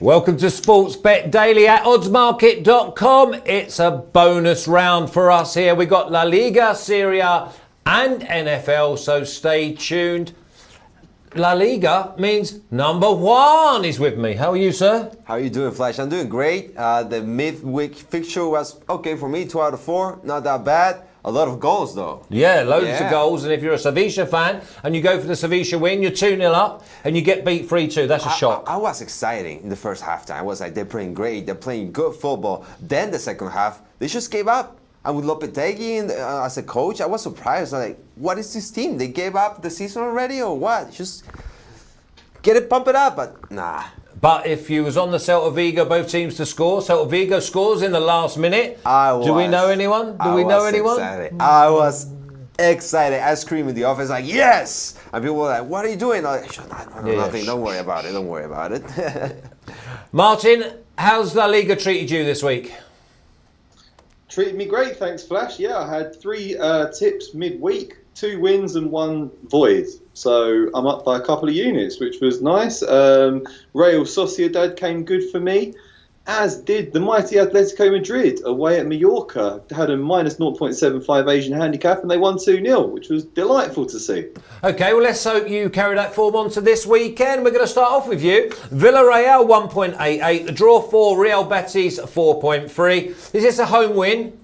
Welcome to Sports Bet Daily at Oddsmarket.com. It's a bonus round for us here. We've got La Liga, Serie A and NFL, so stay tuned. La Liga means number one is with me. How are you, sir? How are you doing, Flash? I'm doing great. The midweek fixture was okay for me, 2 out of 4. Not that bad. A lot of goals, though. Yeah, loads of goals. And if you're a Sevilla fan and you go for the Sevilla win, you're 2-0 up and you get beat 3-2. That's a shock. I was excited in the first halftime. I was like, they're playing great. They're playing good football. Then the second half, they just gave up. And with Lopetegui as a coach, I was surprised. I'm like, what is this team? They gave up the season already or what? Just get it, pump it up. But nah. But if you was on the Celta Vigo, both teams to score, Celta Vigo scores in the last minute. Do we know anyone? I was excited. I screamed in the office like, yes! And people were like, what are you doing? I'm like, nothing. Don't worry about it. Don't worry about it. Martin, how's La Liga treated you this week? Treated me great, thanks, Flash. Yeah, I had 3 tips midweek, 2 wins and 1 void. So I'm up by a couple of units, which was nice. Real Sociedad came good for me, as did the mighty Atletico Madrid away at Mallorca. Had a minus 0.75 Asian handicap and they won 2-0, which was delightful to see. Okay, well, let's hope you carry that form on to this weekend. We're going to start off with you. Villarreal 1.88, the draw 4, Real Betis 4.3. Is this a home win?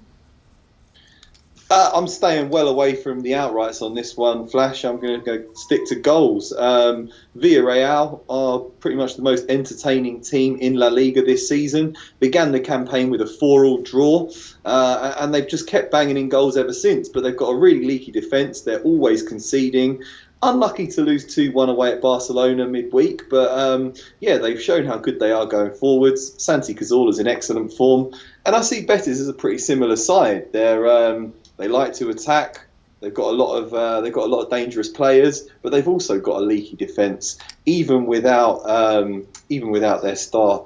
I'm staying well away from the outrights on this one, Flash. I'm going to go stick to goals. Villarreal are pretty much the most entertaining team in La Liga this season. Began the campaign with a 4-4 draw, and they've just kept banging in goals ever since. But they've got a really leaky defence. They're always conceding. Unlucky to lose 2-1 away at Barcelona midweek, but they've shown how good they are going forwards. Santi Cazorla's in excellent form, and I see Betis as a pretty similar side. They like to attack. They've got a lot of dangerous players, but they've also got a leaky defence. Even without their star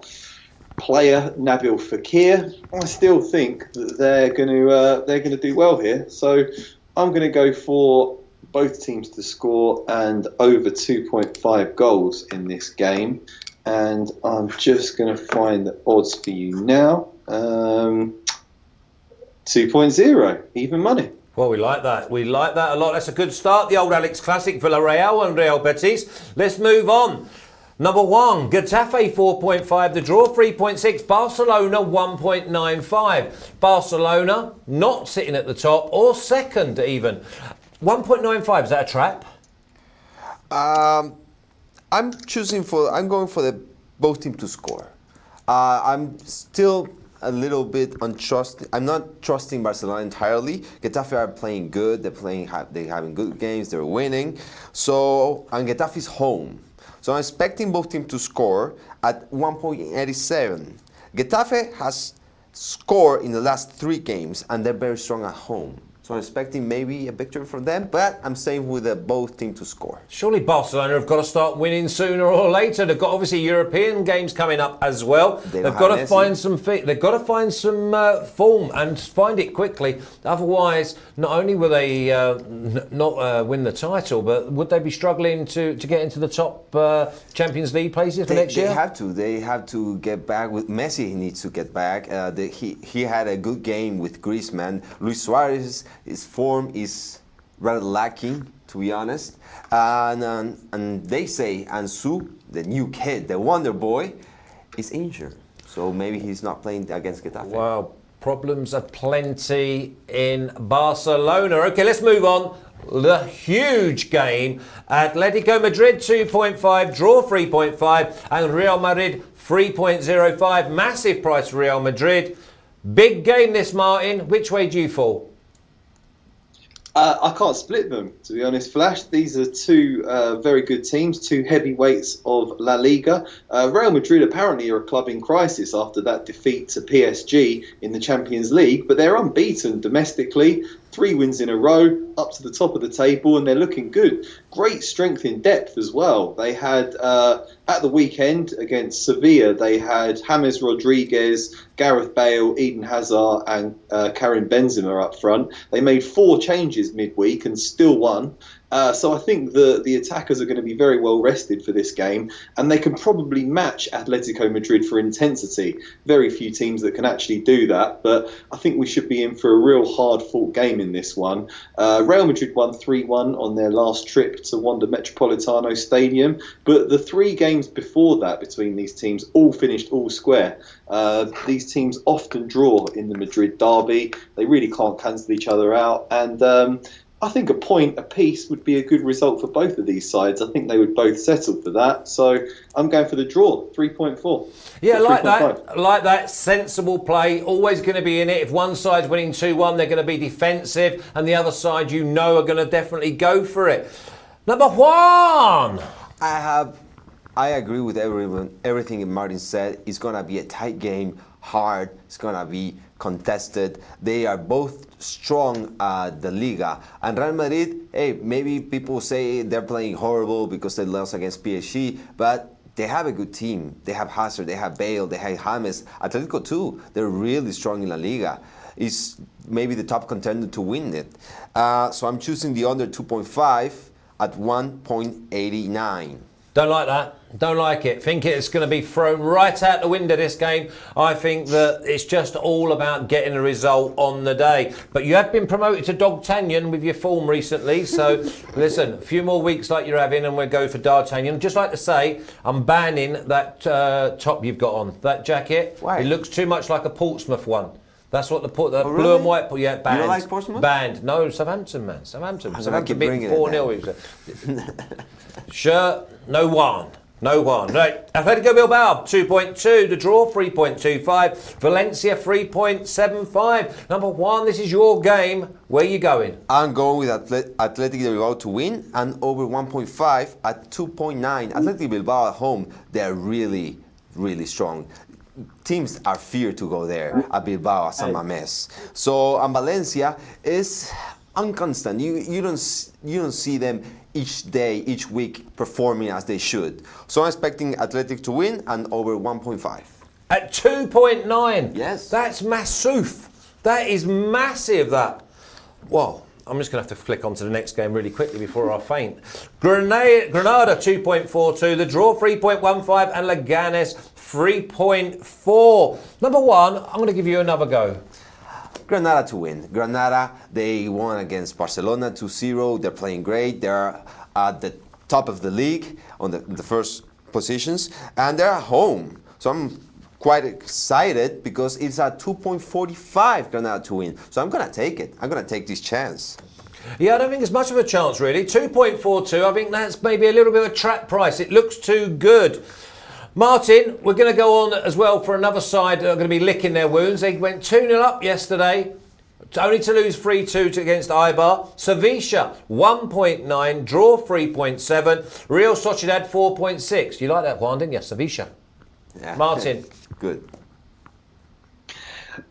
player Nabil Fekir, I still think that they're going to do well here. So I'm going to go for both teams to score and over 2.5 goals in this game. And I'm just going to find the odds for you now. 2.0, even money. Well, we like that. We like that a lot. That's a good start. The old Alex Classic, Villarreal and Real Betis. Let's move on. Number 1, Getafe 4.5, the draw 3.6, Barcelona 1.95. Barcelona not sitting at the top or second even. 1.95, is that a trap? I'm going for the both teams to score. I'm still a little bit untrusting. I'm not trusting Barcelona entirely. Getafe are playing good. They're having good games. They're winning. And Getafe's home. So I'm expecting both teams to score at 1.87. Getafe has scored in the last 3 games, and they're very strong at home. So I'm expecting maybe a victory for them, but I'm staying with both teams to score. Surely Barcelona have got to start winning sooner or later. They've got obviously European games coming up as well. They've got to find some fit. They've got to find some form and find it quickly. Otherwise, not only will they not win the title, but would they be struggling to get into the top Champions League places for next year? They have to get back. With Messi, he needs to get back. He had a good game with Griezmann. Luis Suarez, his form is rather lacking, to be honest. And they say Ansu, the new kid, the wonder boy, is injured. So maybe he's not playing against Getafe. Wow, problems are plenty in Barcelona. Okay, let's move on. The huge game. Atletico Madrid 2.5, draw 3.5, and Real Madrid 3.05. Massive price for Real Madrid. Big game this, Martin. Which way do you fall? I can't split them, to be honest, Flash. These are 2 very good teams, 2 heavyweights of La Liga. Real Madrid apparently are a club in crisis after that defeat to PSG in the Champions League, but they're unbeaten domestically. 3 wins in a row, up to the top of the table, and they're looking good. Great strength in depth as well. They had, at the weekend against Sevilla, they had James Rodriguez, Gareth Bale, Eden Hazard, and Karim Benzema up front. They made 4 changes midweek and still won. So I think the attackers are going to be very well rested for this game, and they can probably match Atletico Madrid for intensity. Very few teams that can actually do that, but I think we should be in for a real hard-fought game in this one. Real Madrid won 3-1 on their last trip to Wanda Metropolitano Stadium, but the 3 games before that between these teams all finished all square. These teams often draw in the Madrid derby. They really can't cancel each other out, and I think a point apiece would be a good result for both of these sides. I think they would both settle for that. So I'm going for the draw, 3.4. Yeah, like that. Like that. Sensible play. Always going to be in it. If one side's winning 2-1, they're going to be defensive. And the other side, are going to definitely go for it. Number Juan. I agree with everything Martin said. It's going to be a tight game, hard. It's going to be contested. They are both strong at the Liga. And Real Madrid, maybe people say they're playing horrible because they lost against PSG, but they have a good team. They have Hazard, they have Bale, they have James. Atletico too, they're really strong in La Liga. It's maybe the top contender to win it. So I'm choosing the under 2.5 at 1.89. Don't like that. Don't like it. Think it's going to be thrown right out the window, this game. I think that it's just all about getting a result on the day. But you have been promoted to D'Artagnan with your form recently. So, listen, a few more weeks like you're having and we'll go for D'Artagnan. Just like to say, I'm banning that top you've got on. That jacket. Why? It looks too much like a Portsmouth one. That's what the really? blue and white, banned. You don't like Portsmouth? Banned. No, Southampton, man. Southampton keep beating bringing 4-0. Shirt, no one. Right, Atletico Bilbao, 2.2. The draw, 3.25. Valencia, 3.75. Number Juan, this is your game. Where are you going? I'm going with Athletic Bilbao to win and over 1.5 at 2.9. Athletic Bilbao at home, they're really, really strong. Teams are feared to go there at Bilbao, at San Mamés. So, and Valencia is unconstant. You don't see them each day, each week performing as they should. So I'm expecting Athletic to win and over 1.5. At 2.9. Yes. That's massive. That is massive, that. Well, I'm just going to have to flick on to the next game really quickly before I faint. Granada 2.42, the draw 3.15 and Leganes 3.4. Number Juan, I'm going to give you another go. Granada to win. Granada, they won against Barcelona 2-0. They're playing great. They're at the top of the league on the first positions, and they're at home. So I'm quite excited because it's at 2.45 Granada to win. So I'm going to take it. I'm going to take this chance. Yeah, I don't think it's much of a chance, really. 2.42, I think that's maybe a little bit of a trap price. It looks too good. Martin, we're going to go on as well for another side that are going to be licking their wounds. They went 2-0 up yesterday, only to lose 3-2 against Eibar. Sevilla, 1.9, draw 3.7. Real Sociedad, 4.6. You like that, Juan, didn't you? Sevilla. Yeah. Martin. Good.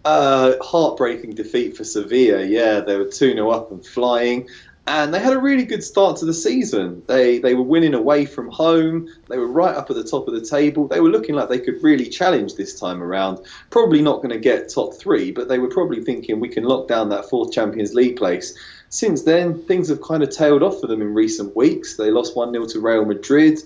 Heartbreaking defeat for Sevilla. Yeah, they were 2-0 up and flying. And they had a really good start to the season. They were winning away from home. They were right up at the top of the table. They were looking like they could really challenge this time around. Probably not going to get top 3, but they were probably thinking we can lock down that 4th Champions League place. Since then, things have kind of tailed off for them in recent weeks. They lost 1-0 to Real Madrid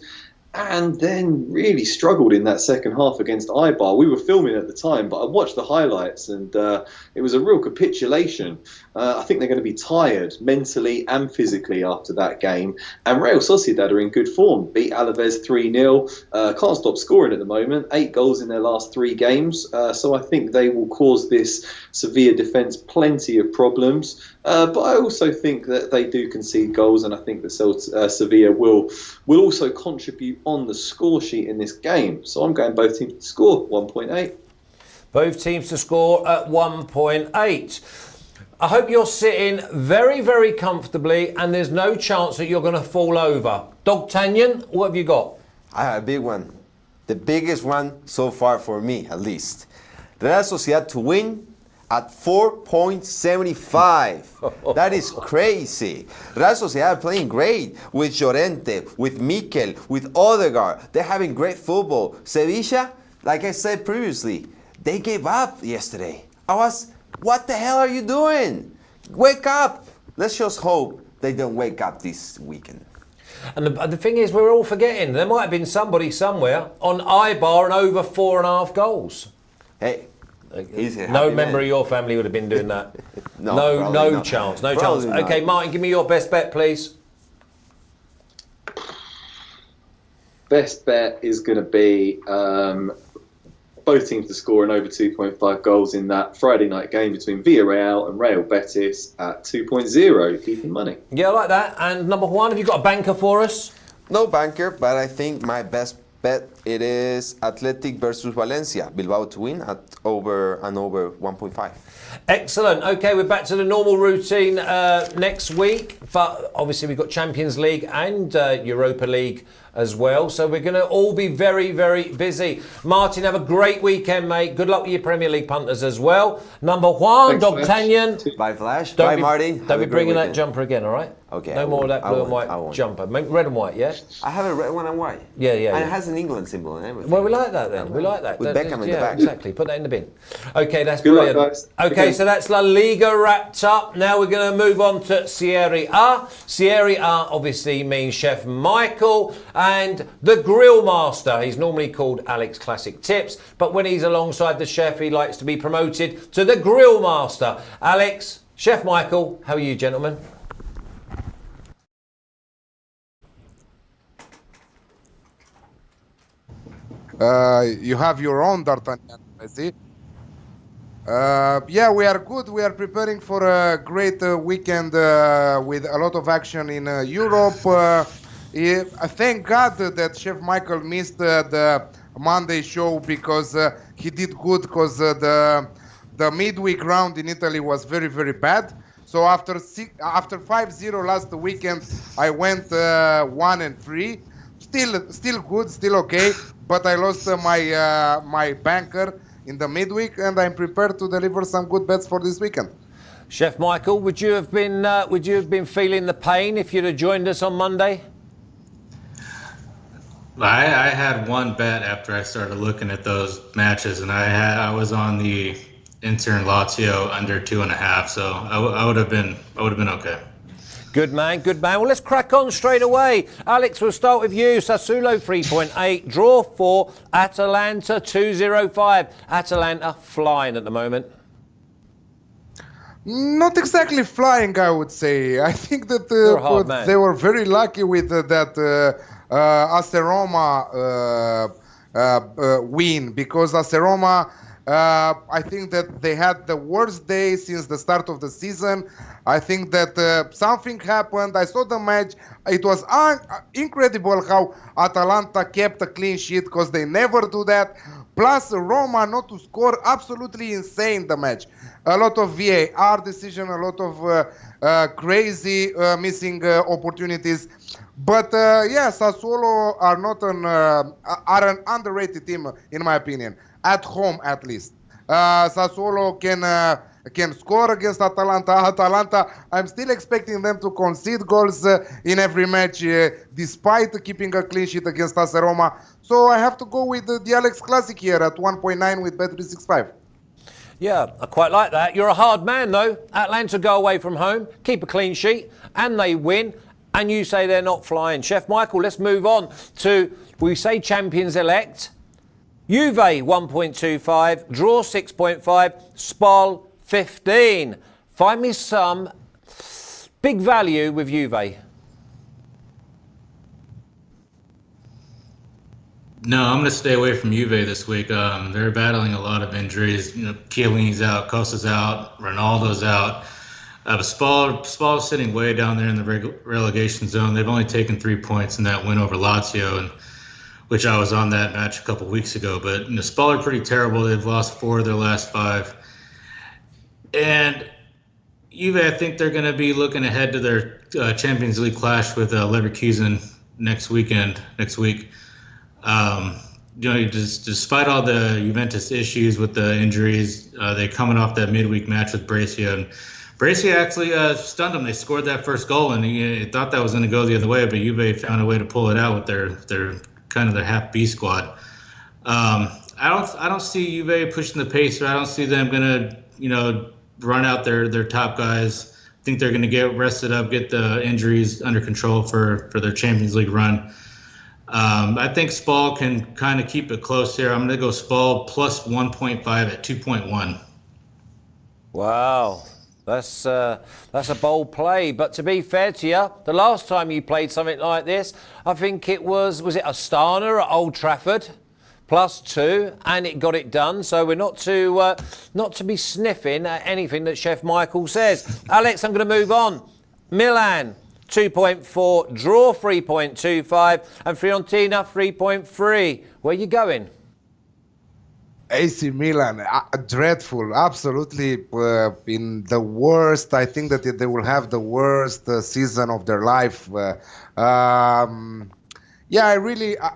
and then really struggled in that second half against Eibar. We were filming at the time, but I watched the highlights and it was a real capitulation. I think they're going to be tired mentally and physically after that game. And Real Sociedad are in good form. Beat Alaves 3-0. Can't stop scoring at the moment. 8 goals in their last 3 games. So I think they will cause this Sevilla defence plenty of problems. But I also think that they do concede goals, and I think that Sevilla will also contribute on the score sheet in this game. So I'm going both teams to score 1.8. Both teams to score at 1.8. I hope you're sitting very, very comfortably and there's no chance that you're going to fall over. D'Artagnan, what have you got? I have a big one. The biggest one so far for me, at least. Real Sociedad to win at 4.75. That is crazy. Real Sociedad are playing great with Llorente, with Mikel, with Odegaard. They're having great football. Sevilla, like I said previously, they gave up yesterday. What the hell are you doing? Wake up. Let's just hope they don't wake up this weekend. And the thing is, we're all forgetting there might have been somebody somewhere on iBar and over 4.5 goals. Hey, he's a no happy member man. of your family would have been doing that. No, no chance. Probably not. Okay, Martin, give me your best bet, please. Best bet is going to be both teams to score an over 2.5 goals in that Friday night game between Villarreal and Real Betis at 2.0, keeping money. Yeah, I like that. And number one, have you got a banker for us? No banker, but I think my best bet it is Athletic versus Valencia. Bilbao to win at over 1.5. Excellent. Okay, we're back to the normal routine next week, but obviously we've got Champions League and Europa League as well, so we're going to all be very, very busy. Martin, have a great weekend, mate. Good luck with your Premier League punters as well. Number one, D'Artagnan. Bye, Flash. Bye, Martin. Don't be bringing that jumper again, all right? Okay. No more of that blue and white jumper. Make red and white, yeah? I have a red one and white. Yeah. And it has an England symbol and everything. Well, we like that then. We like that. With Beckham in the back. Exactly. Put that in the bin. Okay, that's Good luck, brilliant. guys. Okay, so that's La Liga wrapped up. Now we're going to move on to Serie A. Serie A obviously means Chef Michael and the Grill Master. He's normally called Alex Classic Tips, but when he's alongside the chef, he likes to be promoted to the Grill Master. Alex, Chef Michael, how are you, gentlemen? You have your own D'Artagnan, I see. Yeah, we are good. We are preparing for a great weekend with a lot of action in Europe. Thank God that Chef Michael missed the Monday show because he did good because the midweek round in Italy was very, very bad. So after 5-0 last weekend, I went 1-3. Still good, still okay. But I lost my banker in the midweek, and I'm prepared to deliver some good bets for this weekend. Chef Michael, would you have been feeling the pain if you'd have joined us on Monday? I had one bet after I started looking at those matches, and I was on the Inter and Lazio under 2.5, so I would have been okay. Good man, good man. Well, let's crack on straight away. Alex, we'll start with you. Sassuolo 3.8, draw 4, Atalanta 2.05. Atalanta flying at the moment. Not exactly flying, I would say. I think that they were very lucky with that AC Roma win, because AC Roma, I think that they had the worst day since the start of the season. I think that something happened. I saw the match. It was incredible how Atalanta kept a clean sheet, because they never do that. Plus, Roma not to score, absolutely insane the match. A lot of VAR decision, a lot of crazy missing opportunities. But yeah, Sassuolo are an underrated team, in my opinion. At home, at least. Sassuolo can score against Atalanta. Atalanta, I'm still expecting them to concede goals in every match, despite keeping a clean sheet against AC Roma. So I have to go with the Alex Classic here at 1.9 with Bet365. Yeah, I quite like that. You're a hard man, though. Atlanta go away from home, keep a clean sheet, and they win. And you say they're not flying. Chef Michael, let's move on to, we say champions elect. Juve 1.25, draw 6.5, Spal 15. Find me some big value with Juve. No, I'm going to stay away from Juve this week. They're battling a lot of injuries. Chiellini's out, Costa's out, Ronaldo's out. Spal's sitting way down there in the relegation zone. They've only taken 3 points in that win over Lazio, and which I was on that match a couple weeks ago. But Spal are pretty terrible. They've lost 4 of their last 5. And Juve, I think they're going to be looking ahead to their Champions League clash with Leverkusen next week. Despite all the Juventus issues with the injuries, they're coming off that midweek match with Brescia, and Brescia actually stunned them. They scored that first goal, and you thought that was going to go the other way, but Juve found a way to pull it out with their kind of their half B squad. I don't see Juve pushing the pace, or I don't see them going to run out their top guys. think they're going to get rested up, get the injuries under control for their Champions League run. I think Spal can kind of keep it close here. I'm going to go Spal plus 1.5 at 2.1. Wow. That's a bold play. But to be fair to you, the last time you played something like this, I think it was it Astana at Old Trafford? +2, and it got it done. So we're not to be sniffing at anything that Chef Michael says. Alex, I'm going to move on. Milan 2.4, draw 3.25, and Fiorentina 3.3. Where are you going? AC Milan, dreadful, absolutely in the worst. I think that they will have the worst season of their life. Yeah,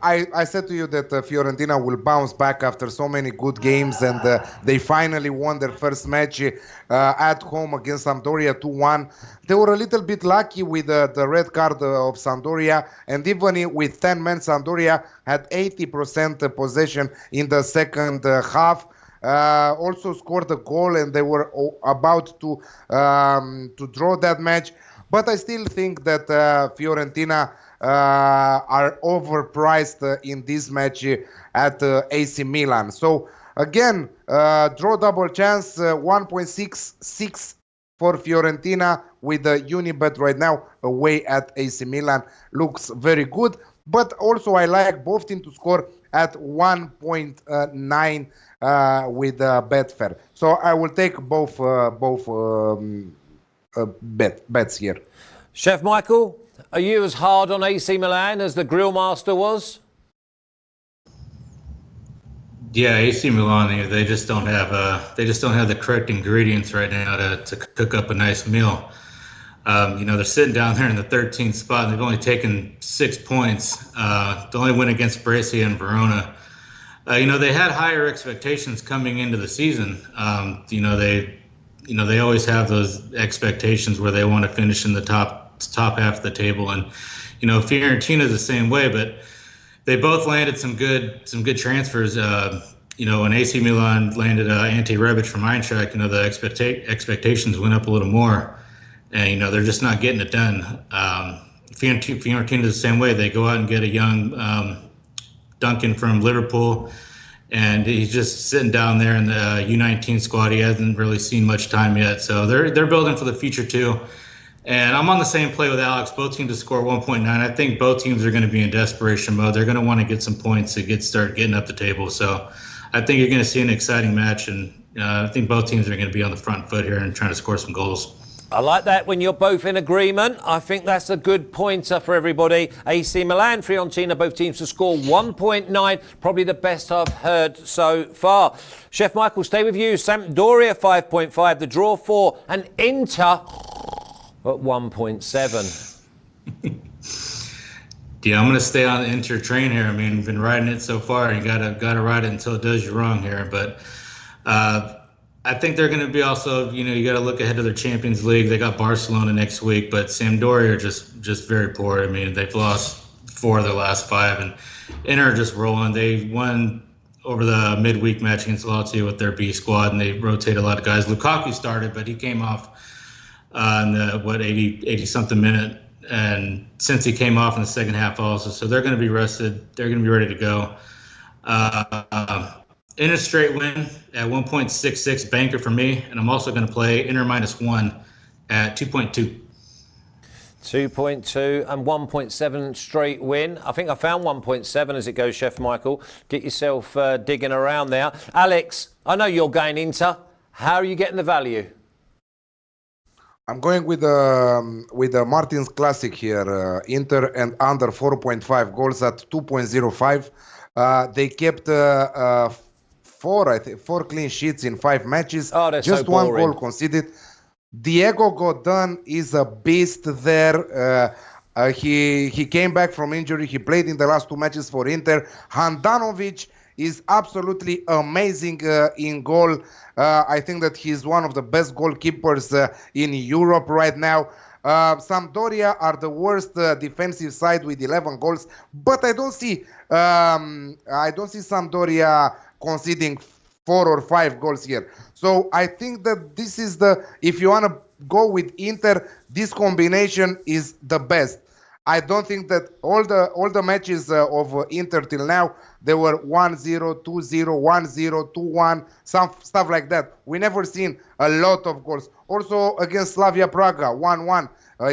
I said to you that Fiorentina will bounce back after so many good games, and they finally won their first match at home against Sampdoria 2-1. They were a little bit lucky with the red card of Sampdoria, and even with 10 men, Sampdoria had 80% possession in the second half. Also scored a goal, and they were about to draw that match. But I still think that Fiorentina are overpriced in this match at AC Milan. So again, draw double chance, 1.66 for Fiorentina with the Unibet right now away at AC Milan. Looks very good. But also I like both teams to score at 1.9 with Betfair. So I will take both bets here. Chef Michael, are you as hard on AC Milan as the grill master was? Yeah, AC Milan, they just don't have the correct ingredients right now to cook up a nice meal. They're sitting down there in the 13th spot, and they've only taken 6 points. The only win against Brescia and Verona. They had higher expectations coming into the season. They always have those expectations where they want to finish in the top half of the table, and Fiorentina is the same way. But they both landed some good transfers. When AC Milan landed Ante Rebic from Eintracht, the expectations went up a little more, and they're just not getting it done. Fiorentina is the same way. They go out and get a young Duncan from Liverpool, and he's just sitting down there in the U19 squad. He hasn't really seen much time yet, so they're building for the future too. And I'm on the same play with Alex. Both teams to score 1.9. I think both teams are going to be in desperation mode. They're going to want to get some points to start getting up the table. So I think you're going to see an exciting match, and I think both teams are going to be on the front foot here and trying to score some goals. I like that when you're both in agreement. I think that's a good pointer for everybody. AC Milan, Fiorentina, both teams to score 1.9. Probably the best I've heard so far. Chef Michael, stay with you. Sampdoria 5.5, the draw 4, and Inter at 1.7. Yeah, I'm going to stay on the Inter train here. I mean, I've been riding it so far. You gotta ride it until it does you wrong here. But I think they're going to be also, you got to look ahead to their Champions League. They got Barcelona next week, but Sampdoria are just very poor. I mean, they've lost 4 of their last 5, and Inter are just rolling. They won over the midweek match against Lazio with their B squad, and they rotated a lot of guys. Lukaku started, but he came off in the 80-something minute, and since he came off in the second half also. So they're going to be rested. They're going to be ready to go. Inter straight win at 1.66 banker for me, and I'm also going to play Inter -1 at 2.2. 2.2 and 1.7 straight win. I think I found 1.7 as it goes, Chef Michael. Get yourself digging around there. Alex, I know you're going Inter. How are you getting the value? I'm going with the Martins Classic here. Inter and under 4.5 goals at 2.05. They kept 4 clean sheets in 5 matches. Oh, they're just so 1 boring. goal conceded. Diego Godin is a beast there. He came back from injury. He played in the last 2 matches for Inter. Handanovic is absolutely amazing in goal. I think that he's one of the best goalkeepers in Europe right now. Sampdoria are the worst defensive side with 11 goals, but I don't see Sampdoria conceding 4 or 5 goals here. So I think that this is if you want to go with Inter, this combination is the best. I don't think that all the matches of Inter till now, they were 1-0, 2-0, 1-0, 2-1, some stuff like that. We never seen a lot of goals. Also against Slavia Praga, 1-1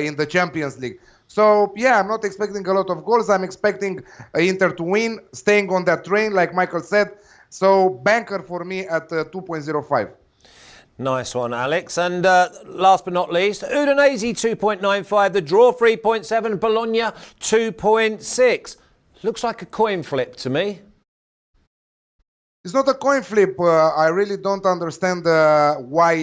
in the Champions League. So, yeah, I'm not expecting a lot of goals. I'm expecting Inter to win, staying on that train, like Michael said. So, banker for me at 2.05. Nice one, Alex. And last but not least, Udinese 2.95, the draw 3.7, Bologna 2.6. Looks like a coin flip to me. It's not a coin flip. I really don't understand why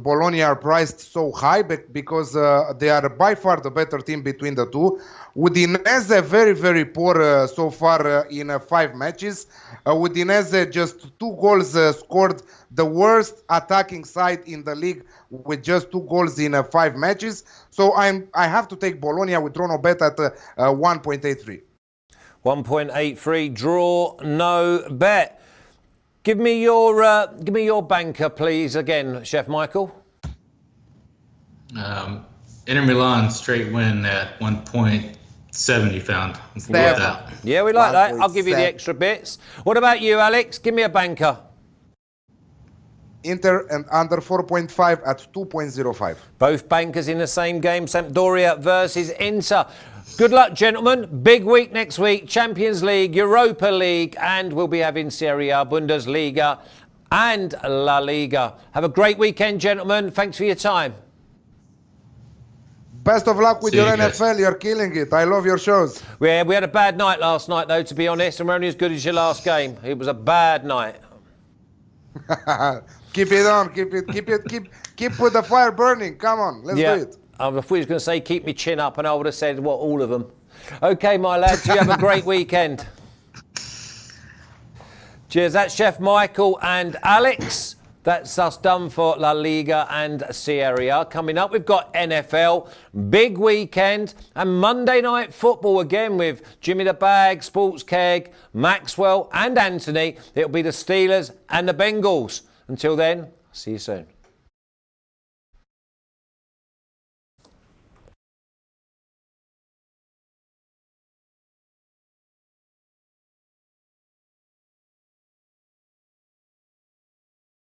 Bologna are priced so high, because they are by far the better team between the two. Udinese very, very poor so far in 5 matches. Udinese just 2 goals scored, the worst attacking side in the league with just 2 goals in 5 matches. So I have to take Bologna with Trono bet at 1.83. 1.83 draw, no bet. Give me your banker, please, again, Chef Michael. Inter Milan straight win at 1.70 found. Yeah, we like that. I'll give you the extra bits. What about you, Alex? Give me a banker. Inter and under 4.5 at 2.05. Both bankers in the same game. Sampdoria versus Inter. Good luck, gentlemen. Big week next week. Champions League, Europa League, and we'll be having Serie A, Bundesliga, and La Liga. Have a great weekend, gentlemen. Thanks for your time. Best of luck with your NFL. You're killing it. I love your shows. Yeah, we had a bad night last night, though, to be honest, and we're only as good as your last game. It was a bad night. Keep it on. Keep with the fire burning. Come on, let's do it. I thought he was going to say, keep me chin up, and I would have said, well, all of them. OK, my lads, you have a great weekend. Cheers. That's Chef Michael and Alex. That's us done for La Liga and Serie A. Coming up, we've got NFL, big weekend, and Monday Night Football again with Jimmy the Bag, Sports Keg, Maxwell and Anthony. It'll be the Steelers and the Bengals. Until then, see you soon.